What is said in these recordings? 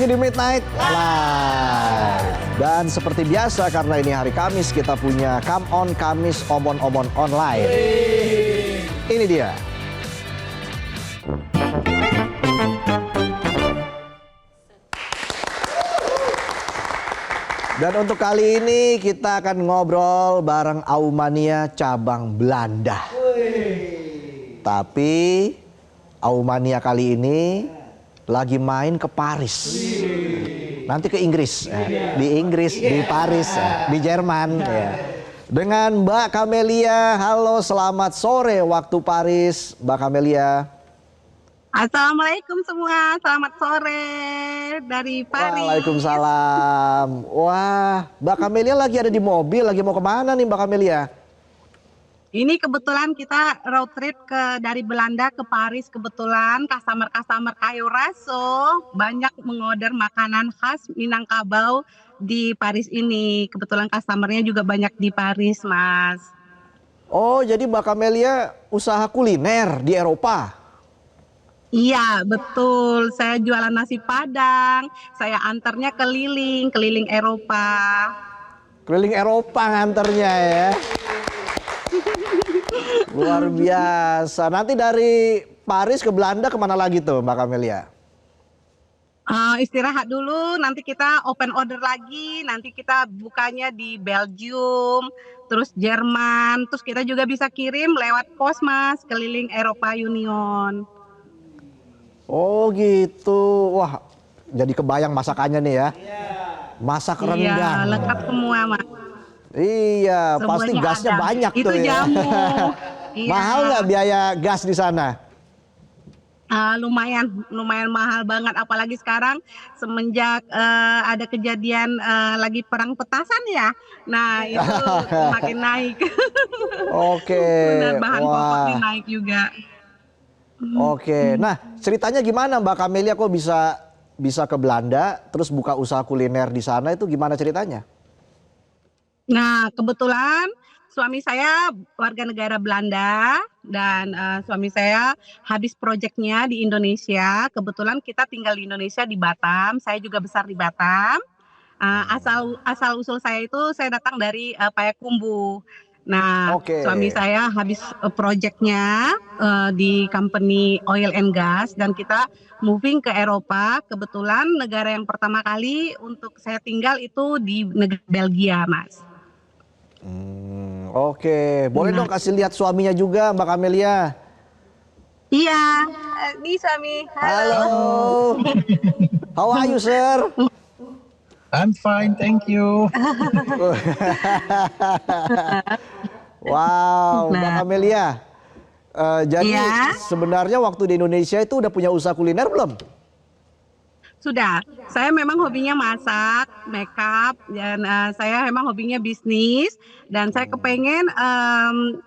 lagi di Midnight Live. Dan seperti biasa karena ini hari Kamis kita punya Come On Kamis Omon-Omon Online. Ini dia. Dan untuk kali ini kita akan ngobrol bareng Aumania cabang Belanda. Tapi Aumania kali ini lagi main ke Paris. Nanti ke Inggris. Di Inggris, di Paris, di Jerman. Dengan Mbak Camelia. Halo, selamat sore waktu Paris, Mbak Camelia. Assalamualaikum semua, selamat sore dari Paris. Waalaikumsalam. Wah, Mbak Camelia lagi ada di mobil, lagi mau kemana nih Mbak Camelia? Ini kebetulan kita road trip dari Belanda ke Paris. Kebetulan customer Cayo Raso banyak mengorder makanan khas Minangkabau di Paris ini. Kebetulan customernya juga banyak di Paris, Mas. Oh, jadi Mbak Camelia usaha kuliner di Eropa? Iya, betul. Saya jualan nasi Padang. Saya antarnya keliling Eropa. Keliling Eropa nganternya ya. Luar biasa. Nanti dari Paris ke Belanda kemana lagi tuh Mbak Camelia? Istirahat dulu, nanti kita open order lagi. Nanti kita bukanya di Belgium, terus Jerman. Terus kita juga bisa kirim lewat pos, Mas, keliling Eropa Union. Oh gitu. Wah, jadi kebayang masakannya nih ya. Masak rendang. Iya, lengkap semua, Mas. Iya, Semuanya pasti gasnya ada. banyak Itu tuh ya. jamu. Iya. Mahal nggak biaya gas di sana? Lumayan mahal banget. Apalagi sekarang semenjak ada kejadian lagi perang petasan ya. Nah itu makin naik. Oke. Benar, bahan pokoknya naik juga. Oke, nah ceritanya gimana Mbak Camelia kok bisa ke Belanda terus buka usaha kuliner di sana, itu gimana ceritanya? Nah kebetulan suami saya warga negara Belanda dan suami saya habis proyeknya di Indonesia. Kebetulan kita tinggal di Indonesia di Batam, saya juga besar di Batam. Asal usul saya itu saya datang dari Payakumbuh. Nah, suami saya habis proyeknya di company oil and gas dan kita moving ke Eropa. Kebetulan negara yang pertama kali untuk saya tinggal itu di negara Belgia, Mas. Oke, boleh dong kasih lihat suaminya juga Mbak Camelia. Iya, ini suami. Halo. How are you, sir? I'm fine, thank you. Wow, Mbak Camelia. Jadi sebenarnya waktu di Indonesia itu udah punya usaha kuliner belum? Sudah. Saya memang hobinya masak, makeup, dan saya memang hobinya bisnis. Dan saya kepengen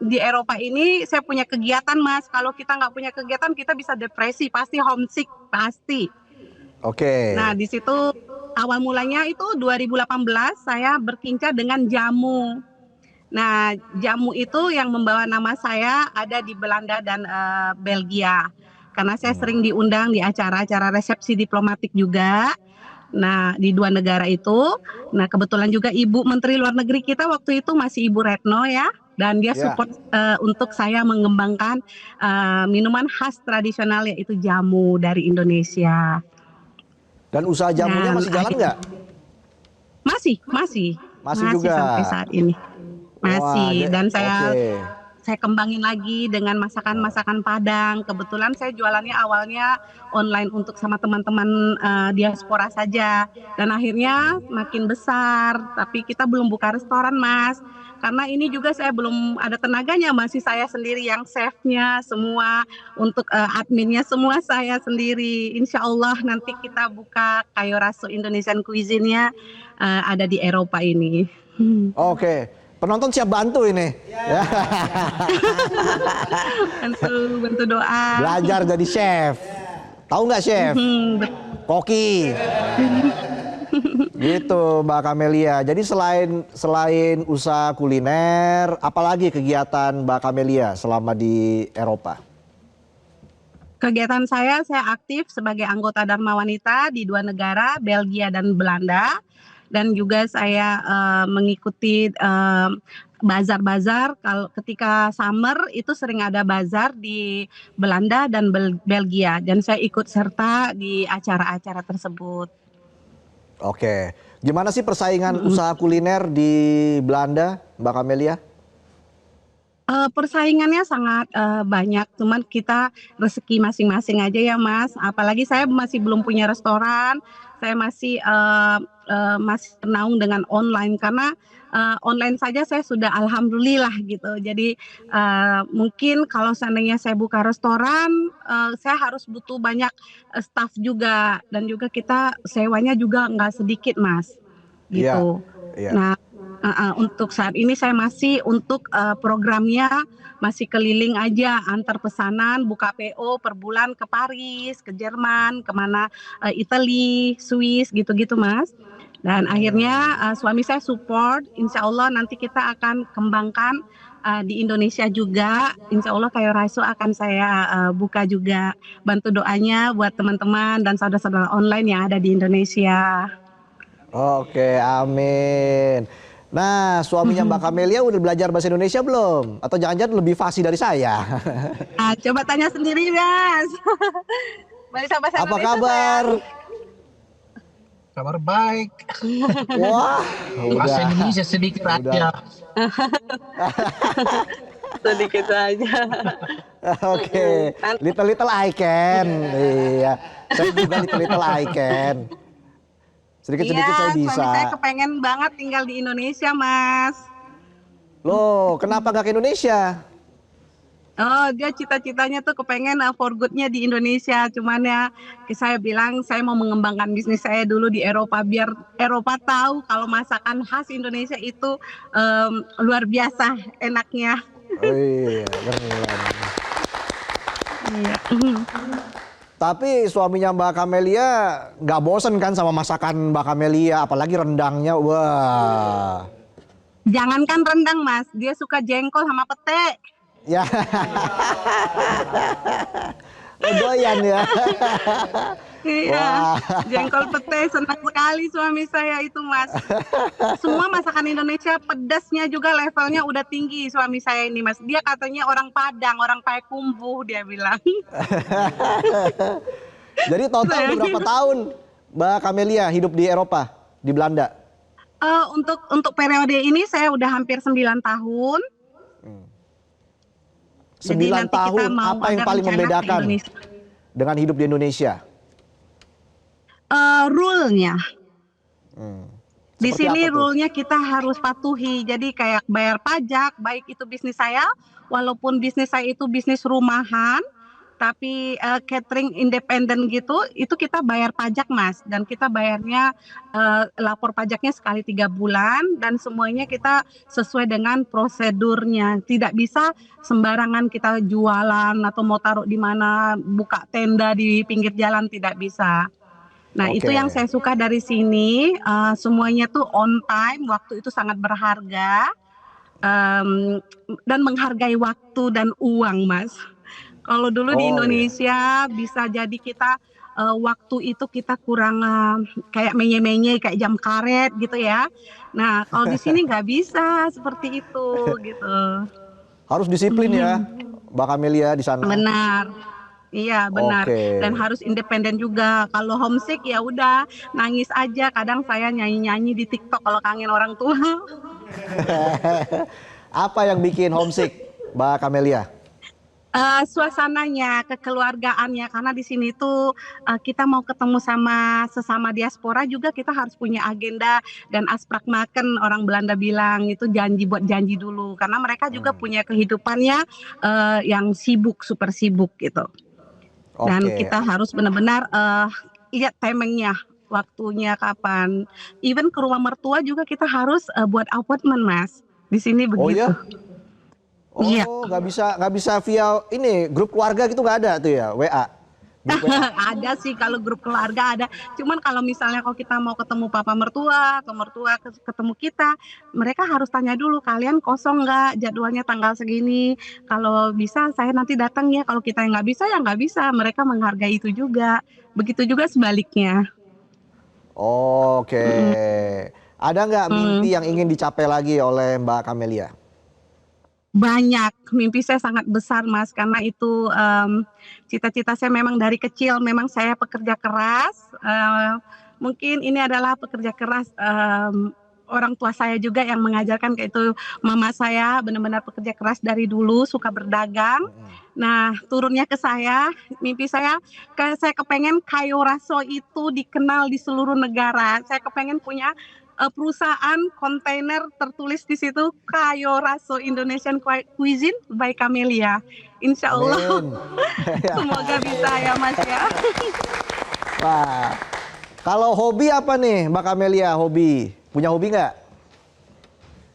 di Eropa ini saya punya kegiatan, Mas. Kalau kita nggak punya kegiatan, kita bisa depresi, pasti homesick, pasti. Oke. Nah, di situ awal mulanya itu 2018 saya berkincar dengan jamu. Nah, jamu itu yang membawa nama saya ada di Belanda dan Belgia. Karena saya sering diundang di acara-acara resepsi diplomatik juga. Nah, di dua negara itu. Nah, kebetulan juga Ibu Menteri Luar Negeri kita waktu itu masih Ibu Retno ya. Dan dia support untuk saya mengembangkan minuman khas tradisional yaitu jamu dari Indonesia. Dan usaha jamunya masih jalan nggak? Masih juga sampai saat ini. Masih. Wah, dan saya kembangin lagi dengan masakan Padang. Kebetulan saya jualannya awalnya online untuk sama teman-teman diaspora saja. Dan akhirnya makin besar. Tapi kita belum buka restoran, Mas. Karena ini juga saya belum ada tenaganya, masih saya sendiri yang chefnya semua, untuk adminnya semua saya sendiri. Insya Allah nanti kita buka Cayo Raso Indonesian Cuisine-nya ada di Eropa ini. Oke. Penonton siap bantu ini. Ya. Bantu doa. Belajar jadi chef. Tahu nggak chef? Koki. Gitu Mbak Camelia. Jadi selain usaha kuliner, apalagi kegiatan Mbak Camelia selama di Eropa? Kegiatan saya aktif sebagai anggota Dharma Wanita di 2 negara, Belgia dan Belanda. Dan juga saya mengikuti bazar-bazar. Kalau ketika summer itu sering ada bazar di Belanda dan Belgia, dan saya ikut serta di acara-acara tersebut. Oke, gimana sih persaingan usaha kuliner di Belanda, Mbak Camelia? Persaingannya sangat banyak, cuman kita rezeki masing-masing aja ya Mas. Apalagi saya masih belum punya restoran, saya masih bernaung dengan online karena online saja saya sudah alhamdulillah gitu. Jadi mungkin kalau seandainya saya buka restoran, saya harus butuh banyak staff juga, dan juga kita sewanya juga nggak sedikit Mas, Iya, gitu. iya. Nah, untuk saat ini saya masih untuk programnya masih keliling aja, antar pesanan, buka PO per bulan ke Paris, ke Jerman, kemana, Italy, Swiss, gitu-gitu Mas. Dan akhirnya suami saya support, insya Allah nanti kita akan kembangkan di Indonesia juga. Insya Allah Kayo Raiso akan saya buka juga. Bantu doanya buat teman-teman dan saudara-saudara online yang ada di Indonesia. Oke, amin. Nah, suaminya Mbak Camelia udah belajar bahasa Indonesia belum? Atau jangan-jangan lebih fasih dari saya? Coba tanya sendiri Mas. Bahasa Apa Indonesia kabar? Kabar baik. Wah, Bahasa udah. Indonesia sedikit aja. sedikit saja. Oke, little I can. Iya, saya juga little I can. Sedikit-sedikit saya bisa. Suami saya kepengen banget tinggal di Indonesia Mas. Loh, kenapa nggak ke Indonesia? Oh, dia cita-citanya tuh kepengen for good-nya di Indonesia. Cuman ya saya bilang saya mau mengembangkan bisnis saya dulu di Eropa, biar Eropa tahu kalau masakan khas Indonesia itu luar biasa enaknya. Oh iya, keren. Iya. Tapi suaminya Mbak Camelia nggak bosen kan sama masakan Mbak Camelia, apalagi rendangnya, wah. Jangankan rendang Mas, dia suka jengkol sama pete. Ya, oh, doyan ya. Iya, Wah. jengkol pete senang sekali suami saya itu Mas. Semua masakan Indonesia pedasnya juga levelnya udah tinggi suami saya ini Mas. Dia katanya orang Padang, orang Payakumbuh dia bilang. Jadi total Saya- berapa tahun Mbak Camelia hidup di Eropa, di Belanda? Untuk periode ini saya udah hampir 9 tahun. Jadi 9 nanti kita tahun, mau apa yang ada paling rencana ke membedakan Indonesia. dengan hidup di Indonesia? Rule-nya. Di Seperti sini apa tuh? rule-nya kita harus patuhi. Jadi kayak bayar pajak, baik itu bisnis saya, walaupun bisnis saya itu bisnis rumahan, tapi catering independen gitu, itu kita bayar pajak Mas. Dan kita bayarnya lapor pajaknya sekali 3 bulan, dan semuanya kita sesuai dengan prosedurnya. Tidak bisa sembarangan kita jualan atau mau taruh di mana, buka tenda di pinggir jalan, tidak bisa. Nah, itu Oke. yang saya suka dari sini, semuanya tuh on time, waktu itu sangat berharga, dan menghargai waktu dan uang, Mas. Kalau dulu Oh, di iya. Indonesia bisa jadi kita waktu itu kita kurang kayak menye-menye kayak jam karet gitu ya. Nah, kalau di sini nggak bisa seperti itu gitu. Harus disiplin ya, Mbak Camelia di sana. Benar. Iya benar. Oke. Dan harus independen juga. Kalau homesick ya udah nangis aja. Kadang saya nyanyi-nyanyi di TikTok kalau kangen orang tua. Apa yang bikin homesick, Mbak Camelia? Suasananya, kekeluargaannya, karena di sini tuh kita mau ketemu sama sesama diaspora juga kita harus punya agenda dan afspraakmaken, orang Belanda bilang itu janji buat janji dulu, karena mereka juga punya kehidupannya yang sibuk, super sibuk gitu. Dan Oke. kita harus benar-benar lihat timingnya, waktunya kapan. Even ke rumah mertua juga kita harus buat appointment Mas. Di sini Oh begitu. ya? Oh, Iya. nggak bisa via ini grup keluarga gitu, nggak ada tuh ya, WA. Grup WA. Ada sih kalau grup keluarga ada. Cuman kalau misalnya kalau kita mau ketemu papa mertua atau mertua ketemu kita, mereka harus tanya dulu kalian kosong nggak jadwalnya tanggal segini. Kalau bisa saya nanti datang ya. Kalau kita yang nggak bisa ya nggak bisa. Mereka menghargai itu juga. Begitu juga sebaliknya. Oke. Ada nggak mimpi yang ingin dicapai lagi oleh Mbak Camelia? Banyak, mimpi saya sangat besar Mas, karena itu cita-cita saya memang dari kecil, memang saya pekerja keras, mungkin ini adalah pekerja keras, orang tua saya juga yang mengajarkan kayak itu, mama saya benar-benar pekerja keras dari dulu, suka berdagang. Nah, turunnya ke saya, mimpi saya kepengen Cayo Raso itu dikenal di seluruh negara, saya kepengen punya perusahaan kontainer tertulis di situ Cayo Raso Indonesian Cuisine by Camelia. Insya Allah. Amin. Semoga bisa ya Mas ya. Wah. Kalau hobi apa nih Mbak Camelia? Hobi? Punya hobi nggak?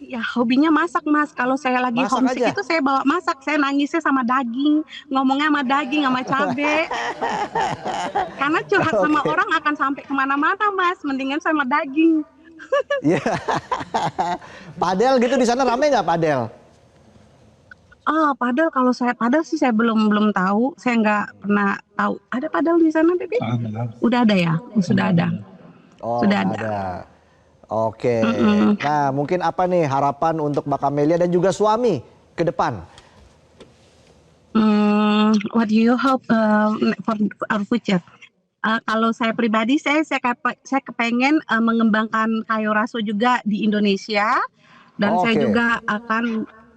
Ya hobinya masak Mas. Kalau saya lagi Masak homesick aja? itu saya bawa masak. Saya nangisnya sama daging, ngomongnya sama daging, sama cabe. Karena curhat sama orang akan sampai kemana-mana Mas. Mendingan sama daging. Iya. Padel gitu di sana rame nggak padel? Padel kalau padel sih saya belum tahu. Saya nggak pernah tahu. Ada padel di sana, Bibi? Udah ada ya? Sudah ada. Oh, Sudah ada. Oke. Nah, mungkin apa nih harapan untuk Mbak Camelia dan juga suami ke depan? What do you hope for our future? Kalau saya pribadi, saya kepengen mengembangkan Cayo Raso juga di Indonesia, dan saya Oke. juga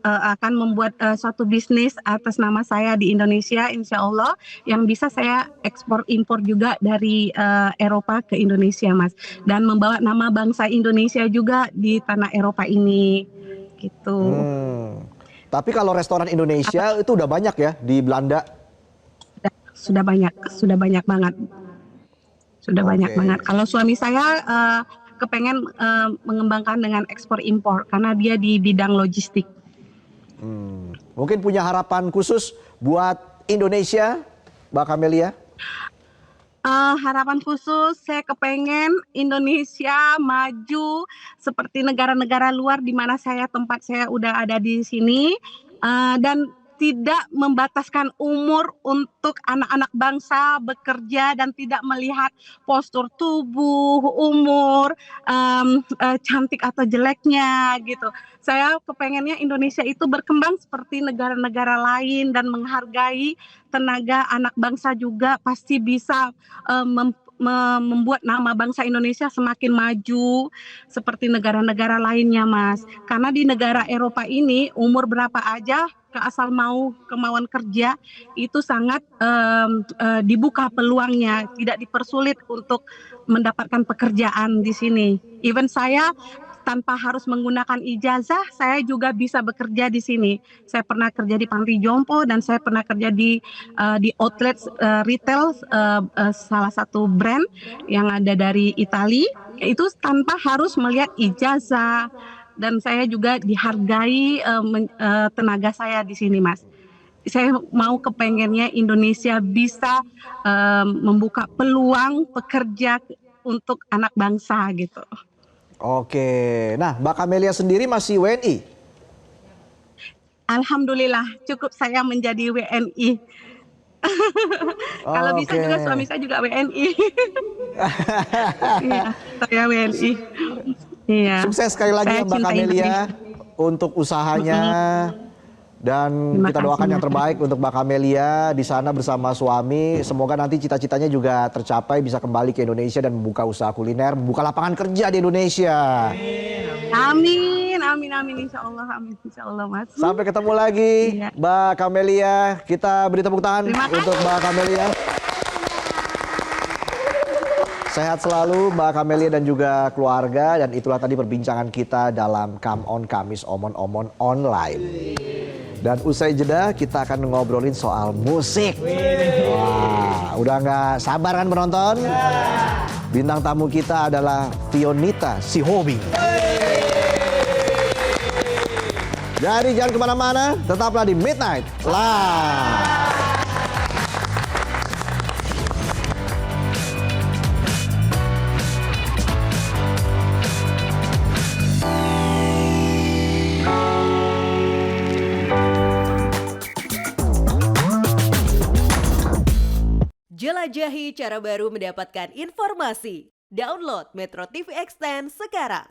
akan membuat suatu bisnis atas nama saya di Indonesia, insya Allah, yang bisa saya ekspor impor juga dari Eropa ke Indonesia, Mas, dan membawa nama bangsa Indonesia juga di tanah Eropa ini, gitu. Tapi kalau restoran Indonesia itu udah banyak ya di Belanda. Sudah banyak banget. Sudah banyak banget. Kalau suami saya kepengen mengembangkan dengan ekspor impor karena dia di bidang logistik. Mungkin punya harapan khusus buat Indonesia, Mbak Camelia? Harapan khusus saya kepengen Indonesia maju seperti negara-negara luar di mana tempat saya udah ada di sini, dan tidak membataskan umur untuk anak-anak bangsa bekerja dan tidak melihat postur tubuh, umur, cantik atau jeleknya gitu. Saya kepengennya Indonesia itu berkembang seperti negara-negara lain dan menghargai tenaga anak bangsa juga pasti bisa membuat nama bangsa Indonesia semakin maju seperti negara-negara lainnya, Mas. Karena di negara Eropa ini umur berapa aja asal mau kemauan kerja itu sangat dibuka peluangnya, tidak dipersulit untuk mendapatkan pekerjaan di sini. Even saya tanpa harus menggunakan ijazah, saya juga bisa bekerja di sini. Saya pernah kerja di panti jompo dan saya pernah kerja di outlet retail salah satu brand yang ada dari Italia. Itu tanpa harus melihat ijazah. Dan saya juga dihargai tenaga saya di sini, Mas. Saya mau kepengennya Indonesia bisa membuka peluang pekerja untuk anak bangsa gitu. Oke, nah Mbak Camelia sendiri masih WNI? Alhamdulillah cukup saya menjadi WNI. Kalau bisa juga suami saya juga WNI. Iya, saya WNI. Iya. Sukses sekali lagi ya Mbak Camelia untuk usahanya, dan kita doakan yang terbaik untuk Mbak Camelia di sana bersama suami. Semoga nanti cita-citanya juga tercapai, bisa kembali ke Indonesia dan membuka usaha kuliner, membuka lapangan kerja di Indonesia. Amin, amin, amin, insya Allah Mas. Sampai ketemu lagi Mbak Camelia. Kita beri tepuk tangan untuk Mbak Camelia. Sehat selalu Mbak Camelia dan juga keluarga. Dan itulah tadi perbincangan kita dalam Come On Kamis Omon-Omon Online. Dan usai jeda kita akan ngobrolin soal musik. Wah, udah nggak sabar kan penonton? Bintang tamu kita adalah Fionita Sihombing. Jadi jangan kemana-mana, tetaplah di Midnight Live. Jelajahi cara baru mendapatkan informasi. Download Metro TV Extend sekarang.